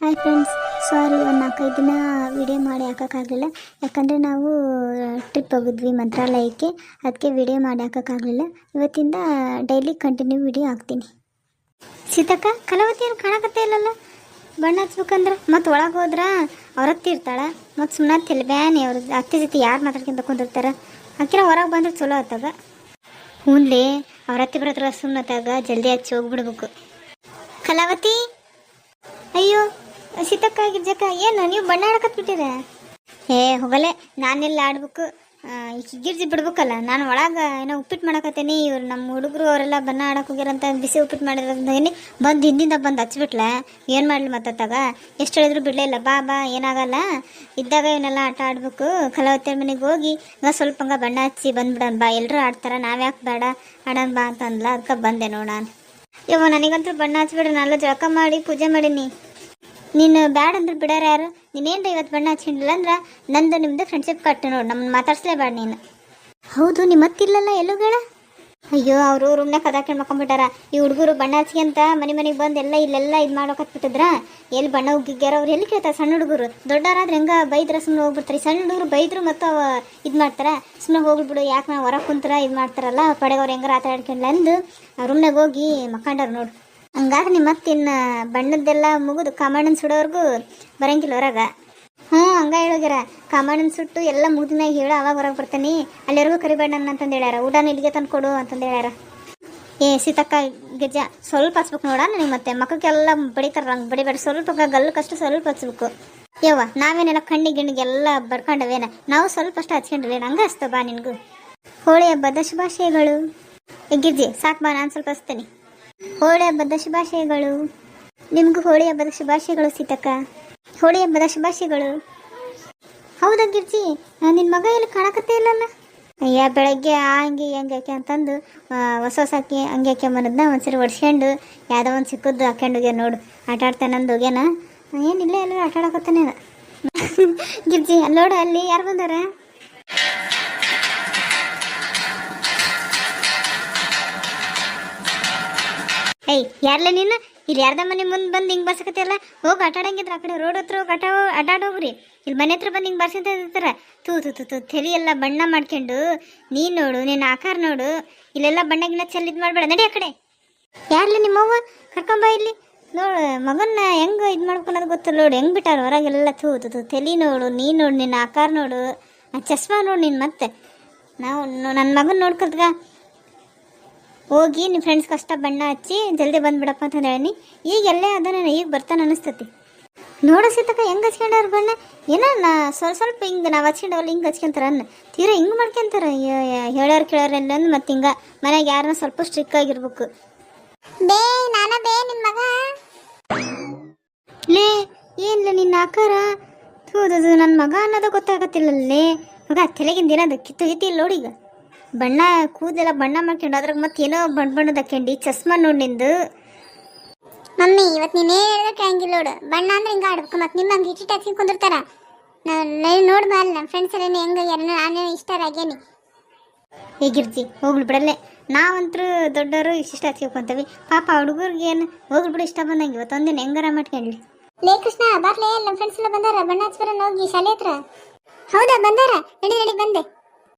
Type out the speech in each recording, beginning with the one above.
Hi friends, ಸಾರಿ ಒಂದು 4-5 ದಿನ video ಮಾಡಿ ಹಾಕೋಕ್ಕಾಗಲಿಲ್ಲ. ಯಾಕಂದರೆ ನಾವು ಟ್ರಿಪ್ ಹೋಗಿದ್ವಿ ಮಂತ್ರಾಲಯಕ್ಕೆ, ಅದಕ್ಕೆ ವಿಡಿಯೋ ಮಾಡಿ ಹಾಕೋಕ್ಕಾಗಲಿಲ್ಲ. ಇವತ್ತಿಂದ ಡೈಲಿ ಕಂಟಿನ್ಯೂ ವಿಡಿಯೋ ಹಾಕ್ತೀನಿ. ಸೀತಕ್ಕ, ಕಲಾವತಿಯನ್ನು ಕಾಣಕತ್ತೇ ಇಲ್ಲಲ್ಲ? ಬಣ್ಣ ಹಚ್ಬೇಕಂದ್ರೆ ಮತ್ತು ಒಳಗೆ ಹೋದ್ರೆ ಅವ್ರ ಅತ್ತಿ ಇರ್ತಾಳೆ, ಮತ್ತು ಸುಮ್ಮನೆ ತಿಳಿ ಬ್ಯಾನಿ ಅವ್ರ ಅತ್ತಿ ಜೊತೆ ಯಾರು ಮಾತಾಡ್ಕೊಂತ ಕುಂದಿರ್ತಾರೆ. ಆಕಿನ ಹೊರಗೆ ಬಂದ್ರೆ ಚಲೋ ಆತಾಗ. ಹೂನ್ಲಿ, ಅವ್ರ ಅತ್ತಿ ಬರತ್ರ ಸುಮ್ಮತ್ತಾಗ ಜಲ್ದಿ ಹಚ್ಚಿ ಹೋಗ್ಬಿಡ್ಬೇಕು. ಕಲಾವತಿ, ಅಯ್ಯೋ ಸೀತಕ್ಕ, ಗಿರ್ಜಕ್ಕ, ಏನು ನೀವು ಬಣ್ಣ ಆಡಕತ್ಬಿಟ್ಟಿರ? ಹೋಗಲೆ, ನಾನೆಲ್ಲ ಆಡ್ಬೇಕು. ಈಗ ಗಿರ್ಜಿ ಬಿಡ್ಬೇಕಲ್ಲ. ನಾನು ಒಳಗೆ ಏನೋ ಉಪ್ಪಿಟ್ಟು ಮಾಡಕತ್ತೇನಿ. ಇವ್ರು ನಮ್ಮ ಹುಡುಗರು ಅವರೆಲ್ಲ ಬಣ್ಣ ಆಡಕ್ಕೆ ಹೋಗ್ಯಾರಂತ ಬಿಸಿ ಉಪ್ಪಿಟ್ಟು ಮಾಡಿದ್ರೇನಿ ಬಂದು ಹಿಂದಿಂದ ಬಂದು ಹಚ್ಬಿಟ್ಲೆ. ಏನು ಮಾಡಲಿ ಮತ್ತಾಗ? ಎಷ್ಟು ಹೇಳಿದ್ರು ಬಿಡಲೇ ಇಲ್ಲ. ಬಾ ಬಾ, ಏನಾಗಲ್ಲ, ಇದ್ದಾಗ ಇವನ್ನೆಲ್ಲ ಆಟ ಆಡ್ಬೇಕು. ಕಲಾವತಿಯ ಮನೆಗೆ ಹೋಗಿ ಸ್ವಲ್ಪ ಹಂಗೆ ಬಣ್ಣ ಹಚ್ಚಿ ಬಂದ್ಬಿಡೋಣ ಬಾ. ಎಲ್ಲರೂ ಆಡ್ತಾರೆ, ನಾವ್ಯಾಕೆ ಬೇಡ ಆಡೋಣ ಬಾ ಅಂತ ಅಂದ್ಲ. ಅದಕ್ಕೆ ಬಂದೆ ನೋಡು ನಾನು. ಯವ್ವ, ನನಗಂತೂ ಬಣ್ಣ ಹಚ್ಬಿಡ್ರಿ. ನಾನೆಲ್ಲ ಜಳಕ ಮಾಡಿ ಪೂಜೆ ಮಾಡೀನಿ. ನೀನು ಬ್ಯಾಡ ಅಂದ್ರೆ ಬಿಡಾರ ಯಾರು? ನೀನೇನ್ರಿ ಇವತ್ತು ಬಣ್ಣ ಹಚ್ಕೊಂಡಿಲ್ಲ ಅಂದ್ರೆ ನಂದು ನಿಮ್ದು ಫ್ರೆಂಡ್ಶಿಪ್ ಕಟ್ಟು ನೋಡು. ನಮ್ಮನ್ನು ಮಾತಾಡ್ಸ್ಲೇಬೇಡ ನೀನು. ಹೌದು, ನಿಮ್ಮ ಮತ್ತಿಲ್ಲಲ್ಲ ಎಲ್ಲುಗಳ? ಅಯ್ಯೋ, ಅವರು ರೂಮ್ನಾಗ ಕದಾಕೊಂಡು ಮಕ್ಕೊಂಬಿಟ್ಟಾರ. ಈ ಹುಡುಗರು ಬಣ್ಣ ಹಚ್ಚಿಗೆ ಮನೆಗೆ ಬಂದು ಇಲ್ಲೆಲ್ಲ ಇದು ಮಾಡೋಕತ್ಬಿಟ್ಟಿದ್ರ. ಎಲ್ಲಿ ಬಣ್ಣ ಉಗ್ಗಿಗ್ಯಾರ? ಅವ್ರು ಎಲ್ಲಿ ಕೇಳ್ತಾರೆ? ಸಣ್ಣ ಹುಡುಗರು. ದೊಡ್ಡವರಾದ್ರೆ ಹೆಂಗೆ ಬೈದ್ರೆ ಸುಮ್ಮನೆ ಹೋಗ್ಬಿಡ್ತಾರೆ. ಸಣ್ಣ ಹುಡುಗರು ಬೈದ್ರು ಮತ್ತು ಇದು ಮಾಡ್ತಾರೆ. ಸುಮ್ಮನೆ ಹೋಗ್ಬಿಡು, ಯಾಕೆ ನಾವು ಹೊರಗೆ ಕುಂತ್ರ ಇದು ಮಾಡ್ತಾರಲ್ಲ, ಪಡೆಗೆ ಅವ್ರು ಹೆಂಗಾರ ಆಟ ಆಡ್ಕೊಂಡ್ಲ ಅಂದು ರೂಮ್ನಾಗ ಹೋಗಿ ಮಕ್ಕೊಂಡಾರ ನೋಡು. ಹಂಗಾಗಿ ನಿಮ್ಮ ಮತ್ತಿನ್ನು ಬಣ್ಣದ್ದೆಲ್ಲ ಮುಗಿದು ಕಾಮಣ್ಣನ ಸುಡೋರ್ಗೂ ಬರಂಗಿಲ್ಲ ಹೊರಗೆ. ಹಂಗೆ ಹೇಳೋಗ್ಯಾರ. ಕಾಮಣ್ಣನ ಸುಟ್ಟು ಎಲ್ಲ ಮುಗಿದ್ಮ್ಯಾಗ ಹೇಳು, ಅವಾಗ ಹೊರಗೆ ಬರ್ತಾನೆ. ಅಲ್ಲಿವರೆಗೂ ಕರಿಬೇಡ ಅಂತಂದು ಹೇಳ್ಯಾರ. ಊಟನ ಇಲ್ಲಿಗೆ ತಂದು ಕೊಡು ಅಂತಂದು ಹೇಳ್ಯಾರ. ಸೀತಕ್ಕ, ಗಿರ್ಜ, ಸ್ವಲ್ಪ ಹಚ್ಬೇಕು ನೋಡ. ನನಗೆ ಮತ್ತೆ ಮಕ್ಕಕ್ಕೆಲ್ಲ ಬಡಿತಾರ. ಹಂಗೆ ಬಡಿಬೇಡ, ಸ್ವಲ್ಪ ಗಲ್ಲಕ್ಕಷ್ಟು ಸ್ವಲ್ಪ ಹಚ್ಬೇಕು. ಯವ್ವ, ನಾವೇನೆಲ್ಲ ಕಣ್ಣಿಗೆಲ್ಲ ಬರ್ಕೊಂಡವೇನ? ನಾವು ಸ್ವಲ್ಪ ಅಷ್ಟು ಹಚ್ಕೊಂಡ್ರೇನು? ಹಂಗೆ ಹಚ್ತವ ಬಾ ನಿನಗೂ. ಹೋಳಿ ಹಬ್ಬದ ಶುಭಾಶಯಗಳು. ಗಿರ್ಜಿ, ಸಾಕು ಬಾ, ನಾನು ಸ್ವಲ್ಪ ಹಚ್ತೇನೆ. ಹೋಳಿ ಹಬ್ಬದ ಶುಭಾಶಯಗಳು. ನಿಮಗೂ ಹೋಳಿ ಹಬ್ಬದ ಶುಭಾಶಯಗಳು ಸೀತಕ್ಕ. ಹೋಳಿ ಹಬ್ಬದ ಶುಭಾಶಯಗಳು. ಹೌದಾ ಗಿರ್ಜಿ, ನಿನ್ನ ಮಗ ಎಲ್ಲಿ ಕಾಣಕತ್ತೇ ಇಲ್ಲಲ್ಲ? ಅಯ್ಯ, ಬೆಳಗ್ಗೆ ಹಂಗೆ ಹೆಂಗೆ ಯಾಕೆ ಅಂತಂದು ಹೊಸ ಹಾಕಿ ಹಂಗೆ ಹಾಕ್ಯಂಬನದನ್ನ ಒಂದ್ಸರಿ ಒಡ್ಸ್ಕೊಂಡು ಯಾವುದೋ ಒಂದು ಸಿಕ್ಕದ್ದು ಹಾಕ್ಯಂಡೋಗ್ಯ ನೋಡು. ಆಟ ಆಡ್ತಾನಂದು ಹೋಗ್ಯಾನ. ಏನಿಲ್ಲ, ಎಲ್ಲರೂ ಆಟ ಆಡಕತ್ತಾನೆ ಗಿರ್ಜಿ. ಅಲ್ಲೋಡ, ಅಲ್ಲಿ ಯಾರು ಬಂದಾರ? ಯಾರ್ಲ ನೀನು? ಇಲ್ಲಿ ಯಾರ್ದ ಮನೆ ಮುಂದೆ ಬಂದು ಹಿಂಗೆ ಬರ್ಸಕತ್ತಿಯಲ್ಲ? ಹೋಗಿ ಆಟ ಆಡಂಗಿದ್ರ ಆ ಕಡೆ ರೋಡ್ ಹತ್ರ ಹೋಗಿ ಆಟ ಆಡೋಗ್ರಿ. ಇಲ್ಲಿ ಮನೆ ಹತ್ರ ಬಂದು ಹಿಂಗೆ ಬರ್ಸಂತ ಇರ್ತಾರ. ತೂ ತಲೆ ಎಲ್ಲ ಬಣ್ಣ ಮಾಡ್ಕೊಂಡು ನೀನು ನೋಡು, ನಿನ್ನ ಆಕಾರ ನೋಡು. ಇಲ್ಲೆಲ್ಲ ಬಣ್ಣಗಿನ್ನ ಚೆಲ್ಲಿದ್ ಮಾಡಬೇಡ, ನಡಿ ಆ ಕಡೆ. ಯಾರ್ಲ ನಿಮ್ಮವ್ವ? ಕರ್ಕೊಂಬ ಇಲ್ಲಿ ನೋಡು. ಮಗನ್ನ ಹೆಂಗೆ ಇದು ಮಾಡ್ಕೊಳೋದು ಗೊತ್ತಲ್ಲ ನೋಡು, ಹೆಂಗೆ ಬಿಟ್ಟಾರ ಹೊರಗೆಲ್ಲ. ತೂ ತಲೆ ನೋಡು, ನೀನು ನೋಡು, ನಿನ್ನ ಆಕಾರ ನೋಡು, ಆ ಚಸ್ಮಾ ನೋಡು ನೀನು. ಮತ್ತೆ ನಾವು ನನ್ನ ಮಗನ ನೋಡ್ಕೊಳ್ಗ ಹೋಗಿ ನಿಮ್ಮ ಫ್ರೆಂಡ್ಸ್ ಕಷ್ಟ ಬಣ್ಣ ಹಚ್ಚಿ ಜಲ್ದಿ ಬಂದುಬಿಡಪ್ಪ ಅಂತ ಹೇಳಿ. ಈಗ ಎಲ್ಲೇ ಅದನ್ನ ಈಗ ಬರ್ತಾನೆ ಅನಿಸ್ತತಿ. ನೋಡೋ ಸೀತಕ್ಕ, ಹೆಂಗೆ ಹಚ್ಕೊಂಡವ್ರು ಬಣ್ಣ? ಏನೋ ಸ್ವಲ್ಪ ಹಿಂಗೆ ನಾವು ಹಚ್ಕೊಂಡವಲ್ಲ ಹಿಂಗೆ ಹಚ್ಕೊಂತಾರ ಅನ್ನ ತೀರಾ ಹಿಂಗೆ ಮಾಡ್ಕೊಂತಾರ. ಹೇಳೋರು ಕೇಳೋರು ಎಲ್ಲ ಮತ್ತು ಹಿಂಗೆ ಮನೆಗೆ ಯಾರನ್ನ ಸ್ವಲ್ಪ ಸ್ಟ್ರಿಕ್ ಆಗಿರ್ಬೇಕು. ಬೇ ನಾನ ಬೇ ನಿಮ್ಮ ಮಗ ಲೇ, ಏನಿಲ್ಲ ನಿನ್ನ ಆಕಾರ. ಹೌದದು ನನ್ನ ಮಗ ಅನ್ನೋದು ಗೊತ್ತಾಗತ್ತಿಲ್ಲಲ್ಲೇ. ಮಗ ತಲೆಗಿಂದ ಏನದು ಕಿತ್ತು ಇಲ್ಲ ನೋಡೀಗ. ಬಣ್ಣ ಕೂದಲೆಲ್ಲ ಬಣ್ಣ ಮಾಡ್ಕೊಂಡು ಅದ್ರಾಗ ಮತ್ತೆ ಏನೋ ಬಣ್ಣದ ಹಾಕ್ಯಂಡು ಚಸ್ಮಾ ನೋಡಿ ನಿಂದು. ಮಮ್ಮಿ, ಇವತ್ತು ನೀನೇ ಹೇಳಿದ್ರೆ ಕೇಳಂಗಿಲ್ಲ ನೋಡು. ಬಣ್ಣ ಅಂದ್ರೆ ಹಿಂಗೆ ಆಡ್ಬೇಕು. ಮತ್ತು ನಿಮ್ಮ ಹಂಗೆ ಇಟ್ಟು ಹಚ್ಕೊಂಡು ಕುಂದಿರ್ತಾರ. ನೋಡಿ ಬಾ, ನಮ್ಮ ಫ್ರೆಂಡ್ಸ್ ಎಲ್ಲ ಹೆಂಗೆ ನಾನೇ ಇಷ್ಟ ಆಗ್ಯಾನಿ. ಹೇಗಿರ್ತಿ ಹೋಗ್ಲಿ ಬಿಡಲ್ಲೇ. ನಾವಂತರೂ ದೊಡ್ಡವರು ಇಷ್ಟ ಹಚ್ಕೊಂತೀವಿ. ಪಾಪ ಹುಡುಗರಿಗೆ ಏನು ಹೋಗ್ಲಿ ಬಿಡು, ಇಷ್ಟ ಬಂದಂಗೆ ಇವತ್ತೊಂದಿನ ಹೆಂಗಾರ ಮಾಡ್ಕೊಂಡ್ಲಿ. ಲೇ ಕೃಷ್ಣ, ಬರ್ಲೇ, ನಮ್ಮ ಫ್ರೆಂಡ್ಸ್ ಎಲ್ಲ ಬಂದಾರ. ಬಣ್ಣ ಹಚ್ಬರ ಹೋಗಿ ಶಾಲೆ ಹತ್ರ. ಹೌದಾ, ಬಂದಾರ? ನಡಿ ಬಂದೆ.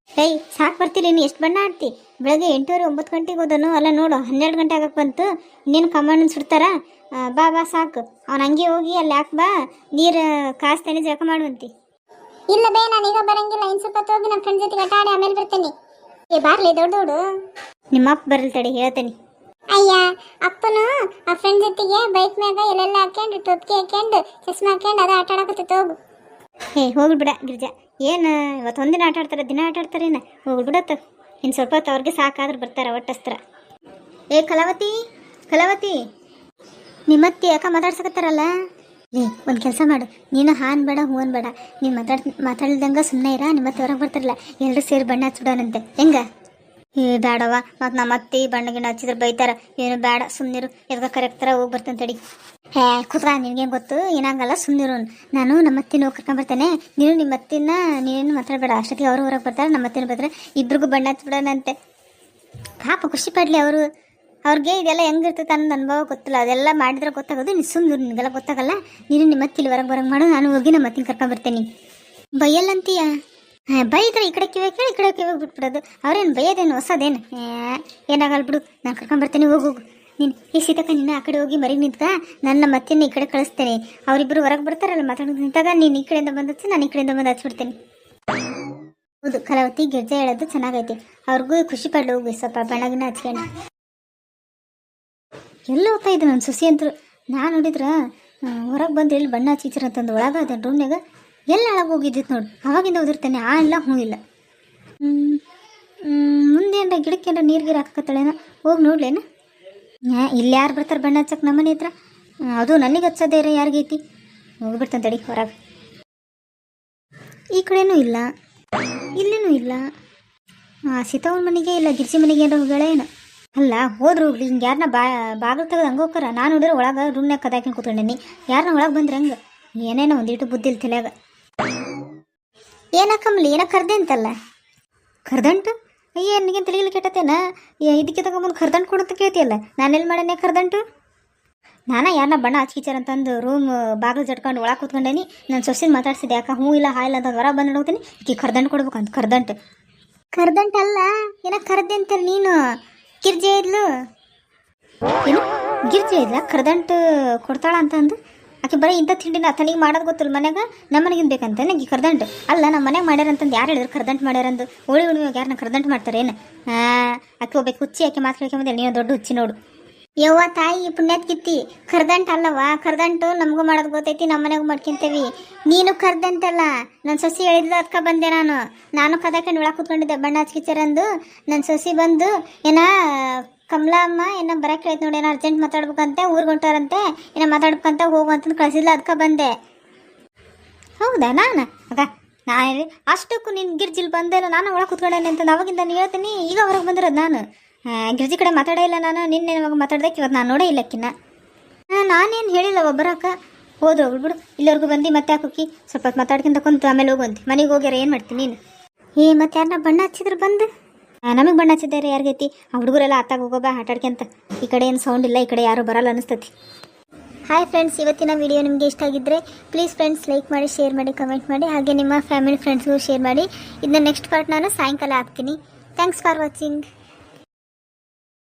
ಸಾಕು ಬರ್ತೀರಿ. ನೀನು ಎಷ್ಟು ಬಣ್ಣ ಆಡ್ತಿ? ಬೆಳಗ್ಗೆ 8:30 9 ಗಂಟೆಗೆ ಹೋದನು. ಅಲ್ಲ ನೋಡು, 12 ಗಂಟೆ ಆಗಕ್ಕೆ ಬಂತು. ಇನ್ನೇನು ಕಮ್ಮಣ್ಣನ ಸುಡ್ತಾರ. ಬಾ ಸಾಕು. ಅವ್ನು ಹಂಗೆ ಹೋಗಿ ಅಲ್ಲಿ ಹಾಕ್ ಬಾ. ನೀರು ಕಾಸ್ತಾನೆ, ಜಳಕ ಮಾಡುವಂತಿ. ಇಲ್ಲ ಬೇ, ನಾನು ಈಗ ಬರಂಗಿಲ್ಲ. ಇನ್ನು ಸ್ವಲ್ಪ ಹೋಗಿ ನಮ್ಮ ಫ್ರೆಂಡ್ ಜೊತೆಗೆ ಆಟ ಆಡಿ ಆಮೇಲೆ ಬರ್ತೇನೆ. ಬಾರ್ಲಿ ದೊಡ್ಡ. ನಿಮ್ಮ ಅಪ್ಪ ಬರಲ್ ತಡಿ, ಹೇಳ್ತೇನೆ. ಅಯ್ಯ, ಅಪ್ಪನು ಆ ಫ್ರೆಂಡ್ ಜೊತೆಗೆ ಬೈಕ್ ಮ್ಯಾಗ ಎಲ್ಲೆಲ್ಲ ಹಾಕ್ಯಂಡು ಟೊಪ್ಪಿಗೆ ಹಾಕ್ಯಂಡು ಚಸ್ಮಾ ಹಾಕ್ಯಂಡು ಅದ ಆಟ ಆಡಕತ್ತೈತೆ. ಹೋಗು. ಹೋಗ್ಲಿ ಬಿಡ ಗಿರ್ಜಾ. ಏನು ಇವತ್ತೊಂದಿನ ಆಟ ಆಡ್ತಾರೆ, ದಿನ ಆಟ ಆಡ್ತಾರೇನ? ಹೋಗ್ಲಿ ಬಿಡತ್ತ. ಇನ್ನು ಸ್ವಲ್ಪ ಹೊತ್ತು ಅವ್ರಿಗೆ ಸಾಕಾದ್ರೆ ಬರ್ತಾರೆ ಒಟ್ಟಸ್ತ್ರ. ಕಲಾವತಿ, ನಿಮ್ಮತ್ತಿ ಯಾಕೆ ಮಾತಾಡ್ಸಕತ್ತಾರಲ್ಲ? ಒಂದು ಕೆಲಸ ಮಾಡು, ನೀನು ಹಾನ್ ಬೇಡ ಹೂ ಅನ್ಬೇಡ. ನೀನು ಮಾತಾಡ್ದಂಗೆ ಸುಮ್ಮನೆ ಇರ. ನಿಮ್ಮತ್ತೆ ಹೊರಗೆ ಬರ್ತಾರಲ್ಲ, ಎಲ್ಲರೂ ಸೇರಿ ಬಣ್ಣ ಹಚ್ಬಿಡೋಣಂತೆ. ಹೆಂಗ? ಬೇಡವ, ಮತ್ತು ನಮ್ಮ ಅತ್ತಿ ಬಣ್ಣಗಿಣ್ಣ ಹಚ್ಚಿದ್ರೆ ಬೈತಾರ. ಏನು ಬೇಡ, ಸುಮ್ಮನಿರು. ಎದ್ಗ ಕರೆಕ್ತಾರ, ಹೋಗಿ ಬರ್ತೇನೆ ತಡಿ. ಕೂತ್ಕ, ನಿನಗೇನು ಗೊತ್ತು? ಏನಾಗಲ್ಲ, ಸುಮ್ಮನಿರು. ನಾನು ನಮ್ಮ ಅತ್ತಿನ ಹೋಗಿ ಕರ್ಕೊಂಬರ್ತೇನೆ. ನೀನು ನಿಮ್ಮ ಅತ್ತಿನ ನೀನೇನು ಮಾತಾಡಬೇಡ. ಅಷ್ಟೊತ್ತಿಗೆ ಅವರು ಹೊರಗೆ ಬರ್ತಾರೆ, ನಮ್ಮ ಅತ್ತಿನ ಬರ್ತಾರೆ. ಇಬ್ರಿಗೂ ಬಣ್ಣ ಹಚ್ಬಿಡೋಣಂತೆ. ಪಾಪ ಖುಷಿ ಪಡಲಿ ಅವರು. ಅವ್ರಿಗೆ ಇದೆಲ್ಲ ಹೆಂಗಿರ್ತೈತೆ ಅನ್ನೋದು ಅನುಭವ ಗೊತ್ತಿಲ್ಲ. ಅದೆಲ್ಲ ಮಾಡಿದ್ರೆ ಗೊತ್ತಾಗೋದು. ನೀನು ಸುಮ್ಮನೆ ನಿನಗೆಲ್ಲ ಗೊತ್ತಾಗಲ್ಲ. ನೀನು ನಿಮ್ಮ ಅತ್ತಿಲಿ ಹೊರಗೆ ಮಾಡು. ನಾನು ಹೋಗಿ ನಮ್ಮ ಅತ್ತಿನ ಕರ್ಕೊಂಬರ್ತೇನೆ. ಬೈಯಲ್ಲಂತೀಯ? ಬೈದ್ರೆ ಈ ಕಡೆ ಕಿವಿ ಕೇಳಿ ಈ ಕಡೆ ಕಿವಿ ಬಿಟ್ಬಿಡೋದು. ಅವ್ರೇನು ಬೈಯೋದೇನು ಹೊಸದೇನು? ಏನಾಗಲ್ಲ ಬಿಡು, ನಾನು ಕರ್ಕೊಂಬರ್ತೇನೆ. ಹೋಗು ನೀನು. ಈ ಸೀತಕ್ಕ ನೀನು ಆ ಕಡೆ ಹೋಗಿ ಮರಿಗೆ ನಿಂತ್ಕ, ನನ್ನ ಮತ್ತಿನ ಈ ಕಡೆ ಕಳಿಸ್ತೇನೆ. ಅವರಿಬ್ಬರು ಹೊರಗೆ ಬರ್ತಾರಲ್ಲ ಮಾತಾಡೋದು ನಿಂತಾಗ ನೀನು ಈ ಕಡೆಯಿಂದ ಬಂದು ಹಚ್ಚಿ, ನಾನು ಈ ಕಡೆಯಿಂದ ಬಂದು ಹಚ್ಬಿಡ್ತೇನೆ. ಹೌದು, ಕಲಾವತಿ ಗಿರ್ಜಾ ಹೇಳೋದು ಚೆನ್ನಾಗೈತಿ. ಅವ್ರಿಗೂ ಖುಷಿ ಪಡ್ಲು ಹೋಗಿ ಸ್ವಲ್ಪ ಬೆಳಗಿನ ಹಚ್ಕೊಂಡು. ಎಲ್ಲ ಹೋಗ್ತಾ ಇದ್ದೆ ನನ್ನ ಸೊಸಿ ಅಂತರು. ನಾನು ನೋಡಿದ್ರೆ ಹೊರಗೆ ಬಂದು ಎಲ್ಲಿ ಬಣ್ಣ ಹಚ್ಚಿಚ್ರ ಅಂತಂದು ಒಳಗೆ ಅದ ರೂಮ್ನಾಗ ಎಲ್ಲ ಒಳಗೆ ಹೋಗಿದ್ದಿತ್ತು ನೋಡು. ಅವಾಗಿಂದ ಓದಿರ್ತೇನೆ. ಆ ಇಲ್ಲ ಹ್ಞೂ ಇಲ್ಲ. ಮುಂದೆ ಏನಾರ ಗಿಡಕ್ಕೆ ಏನಾರ ನೀರು ಗೀರು ಹಾಕತ್ತಳೇನ, ಹೋಗಿ ನೋಡ್ಲೇನ? ಇಲ್ಲಿ ಯಾರು ಬರ್ತಾರೆ ಬಣ್ಣ ಹಚ್ಚಕ್ಕೆ ನಮ್ಮನೆ ಹತ್ರ? ಅದು ನನಗೆ ಹಚ್ಚೋದೇ ಇರೋ ಯಾರಿಗೈತಿ? ಹೋಗ್ಬಿಡ್ತಾನೆ ತಡಿ ಹೊರಗೆ. ಈ ಕಡೆನೂ ಇಲ್ಲ, ಇಲ್ಲೇನೂ ಇಲ್ಲ. ಸೀತಾವನ ಮನೆಗೆ ಇಲ್ಲ ಗಿರ್ಜಿ ಮನೆಗೆ ಏನಾರ ಹೋಗ್ಯಾಳ ಏನು? ಅಲ್ಲ ಹೋದ್ರು ಹೋಗ್ಲಿ, ಹಿಂಗೆ ಯಾರನ್ನ ಬಾಗಿಲು ತೆಗೆದು ಹಂಗೆ ಹೋಗ್ತಾರ. ನಾನು ನೋಡಿದ್ರೆ ಒಳಗೆ ರೂಮ್ನಾಗ ಕದಾಕೊಂಡು ಕೂತ್ಕೊಂಡೇನಿ. ಯಾರನ್ನ ಒಳಗೆ ಬಂದ್ರೆ ಹಂಗೆ ಏನೇನೋ ಒಂದಿಟ್ಟು ಬುದ್ಧಿ ಇಲ್ಲ ತಲೆಯಾಗ. ಏನಕ್ಕಮ್ಮಲಿ ಏನೋ ಕರ್ದೆ ಅಂತಲ್ಲ? ಕರ್ದಂಟು? ಅಯ್ಯ ನಿನಗೇನು ತಲೆಗಿಲ್ಲ ಕೆಟ್ಟತೇನ? ಇದಕ್ಕೆ ತಗೊಂಬಂದು ಕರ್ದಂಟು ಕೊಡಂತ ಕೇಳ್ತೀಯಲ್ಲ. ನಾನೆಲ್ಲಿ ಮಾಡೇನೆ ಕರ್ದಂಟು? ನಾನಾ ಯಾರನ್ನ ಬಣ್ಣ ಹಚ್ಕಿಚಾರ ಅಂತಂದು ರೂಮ್ ಬಾಗಿಲು ಜಟ್ಕೊಂಡು ಒಳಗೆ ಕೂತ್ಕೊಂಡೇನಿ. ನಾನು ಸೊಸಿನ ಮಾತಾಡ್ಸಿದ್ದೆ. ಯಾಕೆ ಹ್ಞೂ ಇಲ್ಲ ಹಾ ಇಲ್ಲ ಅಂತ ಹೊರಗೆ ಬಂದು ನೋಡ್ತೀನಿ. ಈಕೆ ಕರ್ದಂಟು ಕೊಡ್ಬೇಕಂತ. ಕರ್ದಂಟು ಅಲ್ಲ, ಏನೋ ಕರ್ದೆ ಅಂತಲ್ಲ ನೀನು. ಗಿರ್ಜೆ ಇದ್ಲು. ಏನು ಗಿರ್ಜೆ ಇದ್ಲ ಕರ್ದಂಟು ಕೊಡ್ತಾಳ ಅಂತ ಅಂದು? ಆಕೆ ಬರೀ ಇಂಥ ತಿಂಡಿನ ತನಿಗೆ ಮಾಡೋದು ಗೊತ್ತಿಲ್ಲ. ಮನ್ಯಾಗ ನಮ್ಮ ಮನೆಗಿಂದ ಬೇಕಂತ ನನಗೆ ಕರ್ದಂಟು. ಅಲ್ಲ ನಮ್ಮ ಮನೆಗೆ ಮಾಡ್ಯಾರಂತಂದು ಯಾರು ಹೇಳಿದ್ರು ಕರ್ದಂಟು ಮಾಡ್ಯಾರಂದು? ಹೋಳಿ ಹುಣ್ಣಿಮೆಗೆ ಯಾರನ್ನ ಕರ್ದಂಟು ಮಾಡ್ತಾರೆ ಏನು? ಆಕೆ ಒಬ್ಬಕ್ಕೆ ಹುಚ್ಚಿ, ಆಕೆ ಮಾತು ಕೇಳ್ಕೊಂಬಂದಿಲ್ಲ. ನೀನು ದೊಡ್ಡ ಹುಚ್ಚಿ ನೋಡು. ಯವ್ವ ತಾಯಿ ಪುಣ್ಯದ ಕಿತ್ತಿ, ಕರ್ದಂಟು ಅಲ್ಲವಾ? ಕರ್ದಂಟು ನಮಗೂ ಮಾಡೋದು ಗೊತ್ತೈತಿ, ನಮ್ಮ ಮನೆಗೂ ಮಾಡ್ಕೊಂತೇವಿ. ನೀನು ಕರ್ದಂಟಲ್ಲ, ನನ್ನ ಸೊಸಿ ಹೇಳಿದ್ಲು ಅದಕ್ಕೆ ಬಂದೆ. ನಾನು ಕದಾಕೊಂಡು ಒಳಗೆ ಕೂತ್ಕೊಂಡಿದ್ದೆ ಬಣ್ಣ ಹಚ್ಕಿಚಾರಂದು. ನನ್ನ ಸೊಸಿ ಬಂದು ಕಮಲಮ್ಮ ಬರಕ್ಕೆ ಹೇಳ್ತು ನೋಡಿ. ಅರ್ಜೆಂಟ್ ಮಾತಾಡ್ಬೇಕಂತೆ, ಊರಿಗೆ ಹೊಂಟಾರಂತೆ, ಮಾತಾಡ್ಬೇಕಂತ ಹೋಗುವಂತಂದು ಕಳಿಸಿಲ್ಲ. ಅದಕ್ಕೆ ಬಂದೆ. ಹೌದಾ? ನಾನು ಅಷ್ಟಕ್ಕೂ ನಿನ್ನ ಗಿರ್ಜಿಲ್ ಬಂದೆಲ್ಲ. ನಾನು ಒಳಗೆ ಕೂತ್ಕೊಂಡೇನೆ ಅಂತ ಅವಾಗಿಂದ ನಾನು ಹೇಳ್ತೀನಿ. ಈಗ ಹೊರಗೆ ಬಂದಿರೋದು ನಾನು. ಗಿರ್ಜಿ ಕಡೆ ಮಾತಾಡೇ ಇಲ್ಲ ನಾನು. ನಿನ್ನೆ ಇವಾಗ ಮಾತಾಡ್ದಕ್ಕೆ ಇವತ್ತು ನಾನು ನೋಡೇ ಇಲ್ಲಕ್ಕಿನ್ನ. ನಾನೇನು ಹೇಳಿಲ್ಲ. ಒಬ್ಬರಕ್ಕ ಹೋದ್ರು ಬಿಡು. ಇಲ್ಲಿವರೆಗೂ ಬಂದು ಮತ್ತೆ ಹಾಕೋಕಿ ಸ್ವಲ್ಪ ಹೊತ್ತು ಮಾತಾಡ್ಕೊಂತ ಕುಂತು ಆಮೇಲೆ ಹೋಗುವಂತೆ. ಮನೆಗೆ ಹೋಗ್ಯಾರ ಏನು ಮಾಡ್ತೀನಿ ನೀನು? ಮತ್ತೆ ಯಾರನ್ನ ಬಣ್ಣ ಹಚ್ಚಿದ್ರು ಬಂದು? ನಮಗೆ ಬಣ್ಣ ಹಚ್ಚಿದ್ದಾರೆ ಯಾರಿಗೈತಿ? ಆ ಹುಡುಗರೆಲ್ಲ ಆತಾಗ ಹೋಗೋಬಾ ಆಟಾಡ್ಕೊಂತ. ಈ ಕಡೆ ಏನು ಸೌಂಡ್ ಇಲ್ಲ, ಈ ಕಡೆ ಯಾರು ಬರಲ್ಲ ಅನಿಸ್ತತಿ. ಹಾಯ್ ಫ್ರೆಂಡ್ಸ್, ಇವತ್ತಿನ ವಿಡಿಯೋ ನಿಮಗೆ ಇಷ್ಟ ಆಗಿದ್ದರೆ ಪ್ಲೀಸ್ ಫ್ರೆಂಡ್ಸ್ ಲೈಕ್ ಮಾಡಿ, ಶೇರ್ ಮಾಡಿ, ಕಮೆಂಟ್ ಮಾಡಿ. ಹಾಗೆ ನಿಮ್ಮ ಫ್ಯಾಮಿಲಿ ಫ್ರೆಂಡ್ಸ್ಗೂ ಶೇರ್ ಮಾಡಿ. ಇದನ್ನ ನೆಕ್ಸ್ಟ್ ಪಾರ್ಟ್ ನಾನು ಸಾಯಂಕಾಲ ಹಾಕ್ತೀನಿ. Thanks for watching.